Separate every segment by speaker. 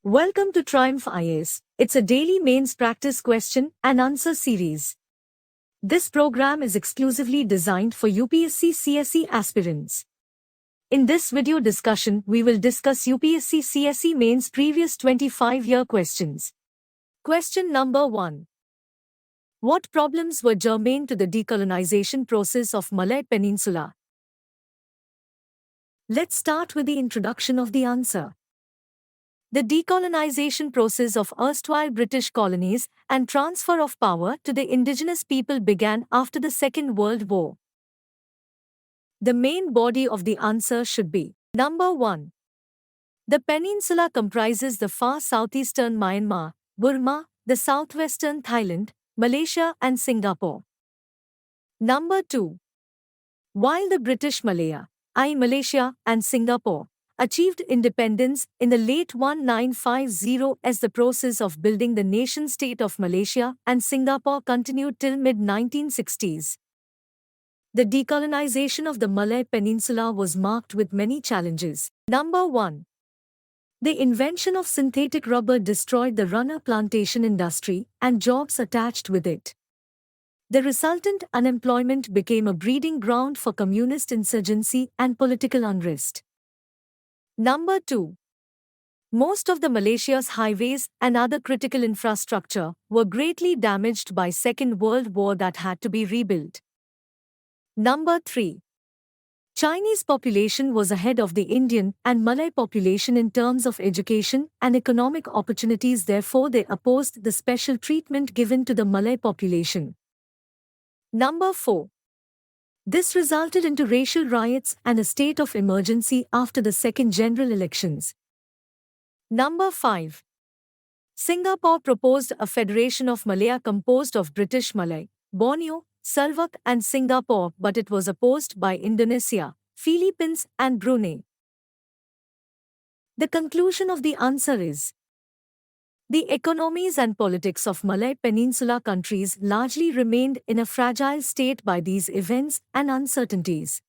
Speaker 1: Welcome to Triumph IAS. It's a daily mains practice question and answer series. This program is exclusively designed for UPSC CSE aspirants. In this video discussion, we will discuss UPSC CSE mains previous 25-year questions. Question number 1. What problems were germane to the decolonization process of Malay Peninsula? Let's start with the introduction of the answer. The decolonization process of erstwhile British colonies and transfer of power to the indigenous people began after the Second World War. The main body of the answer should be number 1. The peninsula comprises the far southeastern Myanmar, Burma, the southwestern Thailand, Malaysia and Singapore. Number 2. While the British Malaya, Malaysia and Singapore achieved independence in the late 1950s as the process of building the nation-state of Malaysia and Singapore continued till mid-1960s. The decolonization of the Malay Peninsula was marked with many challenges. Number 1. The invention of synthetic rubber destroyed the runner plantation industry and jobs attached with it. The resultant unemployment became a breeding ground for communist insurgency and political unrest. Number 2. Most of the Malaysia's highways and other critical infrastructure were greatly damaged by Second World War that had to be rebuilt. Number 3. Chinese population was ahead of the Indian and Malay population in terms of education and economic opportunities, therefore they opposed the special treatment given to the Malay population. Number 4. This resulted into racial riots and a state of emergency after the second general elections. Number 5. Singapore proposed a federation of Malaya composed of British Malay, Borneo, Sarawak and Singapore, but it was opposed by Indonesia, Philippines and Brunei. The conclusion of the answer is: the economies and politics of Malay Peninsula countries largely remained in a fragile state by these events and uncertainties.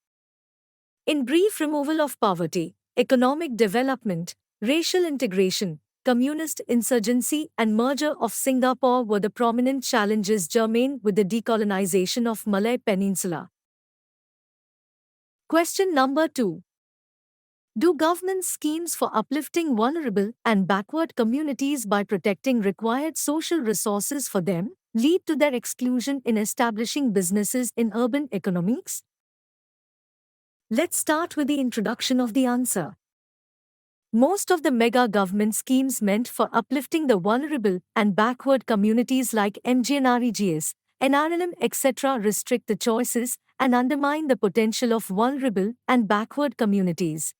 Speaker 1: In brief, removal of poverty, economic development, racial integration, communist insurgency and merger of Singapore were the prominent challenges germane with the decolonization of Malay Peninsula. Question number 2. Do government schemes for uplifting vulnerable and backward communities by protecting required social resources for them lead to their exclusion in establishing businesses in urban economies? Let's start with the introduction of the answer. Most of the mega government schemes meant for uplifting the vulnerable and backward communities like MGNREGS, NRLM, etc. restrict the choices and undermine the potential of vulnerable and backward communities.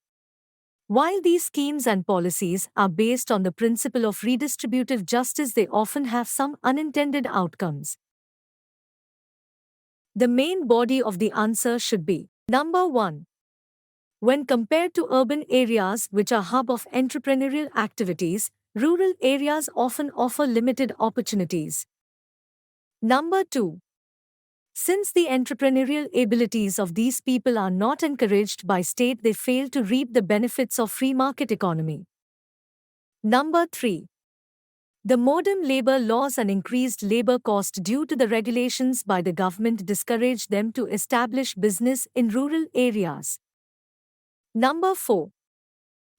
Speaker 1: While these schemes and policies are based on the principle of redistributive justice, they often have some unintended outcomes. The main body of the answer should be number 1. When compared to urban areas which are hub of entrepreneurial activities, rural areas often offer limited opportunities. Number 2. Since the entrepreneurial abilities of these people are not encouraged by state, they fail to reap the benefits of free market economy. Number 3. The modern labor laws and increased labor cost due to the regulations by the government discourage them to establish business in rural areas. Number 4.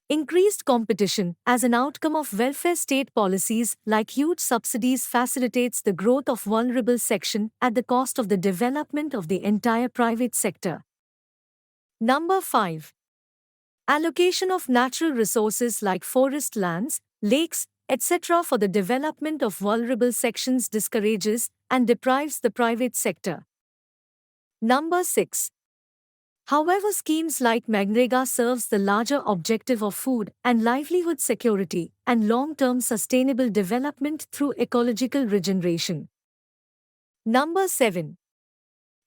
Speaker 1: Increased competition as an outcome of welfare state policies like huge subsidies facilitates the growth of vulnerable section at the cost of the development of the entire private sector. Number 5. Allocation of natural resources like forest lands, lakes, etc. for the development of vulnerable sections discourages and deprives the private sector. Number 6. However, schemes like MGNREGA serves the larger objective of food and livelihood security and long-term sustainable development through ecological regeneration. Number 7.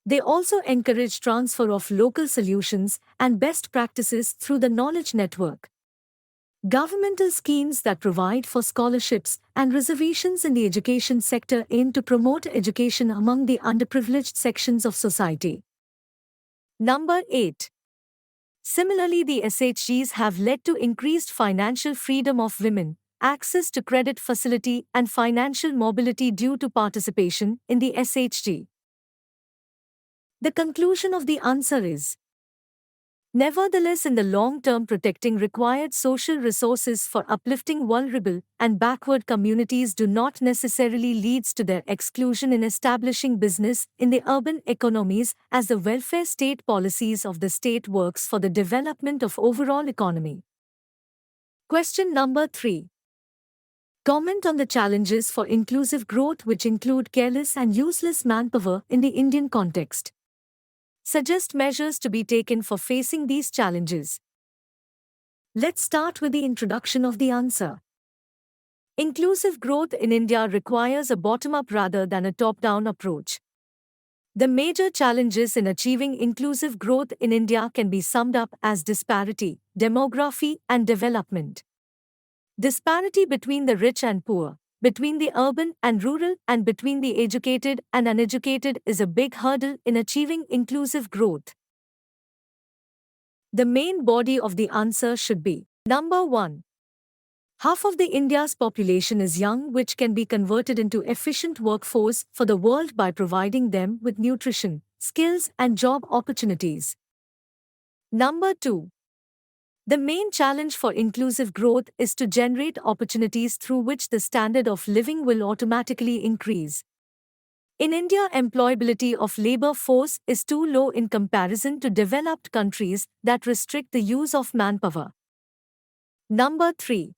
Speaker 1: They also encourage transfer of local solutions and best practices through the knowledge network. Governmental schemes that provide for scholarships and reservations in the education sector aim to promote education among the underprivileged sections of society. Number 8. Similarly, the SHGs have led to increased financial freedom of women, access to credit facility and financial mobility due to participation in the SHG. The conclusion of the answer is: nevertheless, in the long term, protecting required social resources for uplifting vulnerable and backward communities do not necessarily lead to their exclusion in establishing business in the urban economies, as the welfare state policies of the state works for the development of overall economy. Question number 3. Comment on the challenges for inclusive growth which include careless and useless manpower in the Indian context. Suggest measures to be taken for facing these challenges. Let's start with the introduction of the answer. Inclusive growth in India requires a bottom-up rather than a top-down approach. The major challenges in achieving inclusive growth in India can be summed up as disparity, demography, and development. Disparity between the rich and poor, between the urban and rural, and between the educated and uneducated is a big hurdle in achieving inclusive growth. The main body of the answer should be: number 1. Half of the India's population is young, which can be converted into efficient workforce for the world by providing them with nutrition, skills, and job opportunities. Number 2. The main challenge for inclusive growth is to generate opportunities through which the standard of living will automatically increase. In India, employability of labor force is too low in comparison to developed countries that restrict the use of manpower. Number 3.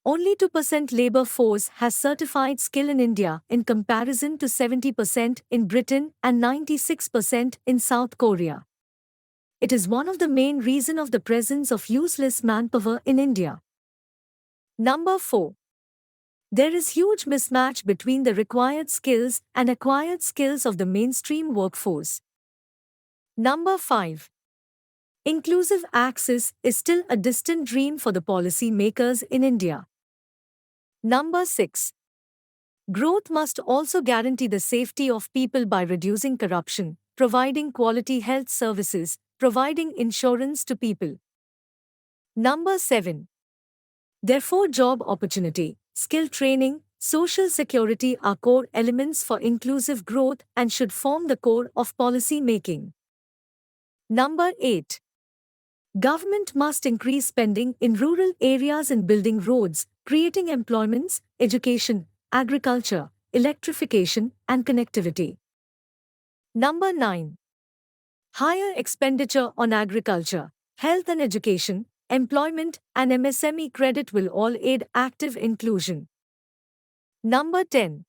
Speaker 1: Only 2% labor force has certified skill in India in comparison to 70% in Britain and 96% in South Korea. It is one of the main reasons of the presence of useless manpower in India. Number 4. There is huge mismatch between the required skills and acquired skills of the mainstream workforce. Number 5. Inclusive access is still a distant dream for the policy makers in India. Number 6. Growth must also guarantee the safety of people by reducing corruption, providing quality health services, providing insurance to people. Number 7. Therefore, job opportunity, skill training, social security are core elements for inclusive growth and should form the core of policy making. Number 8. Government must increase spending in rural areas in building roads, creating employments, education, agriculture, electrification, and connectivity. Number 9. Higher expenditure on agriculture, health and education, employment, and MSME credit will all aid active inclusion. Number 10.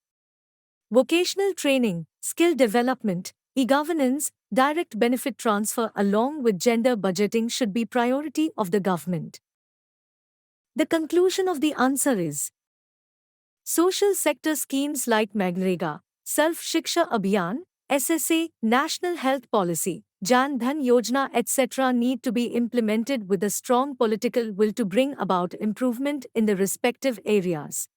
Speaker 1: Vocational training, skill development, e-governance, direct benefit transfer along with gender budgeting should be priority of the government. The conclusion of the answer is: social sector schemes like Magnrega, Sarv Shiksha Abhiyan, SSA, National Health Policy, Jan Dhan Yojana, etc. need to be implemented with a strong political will to bring about improvement in the respective areas.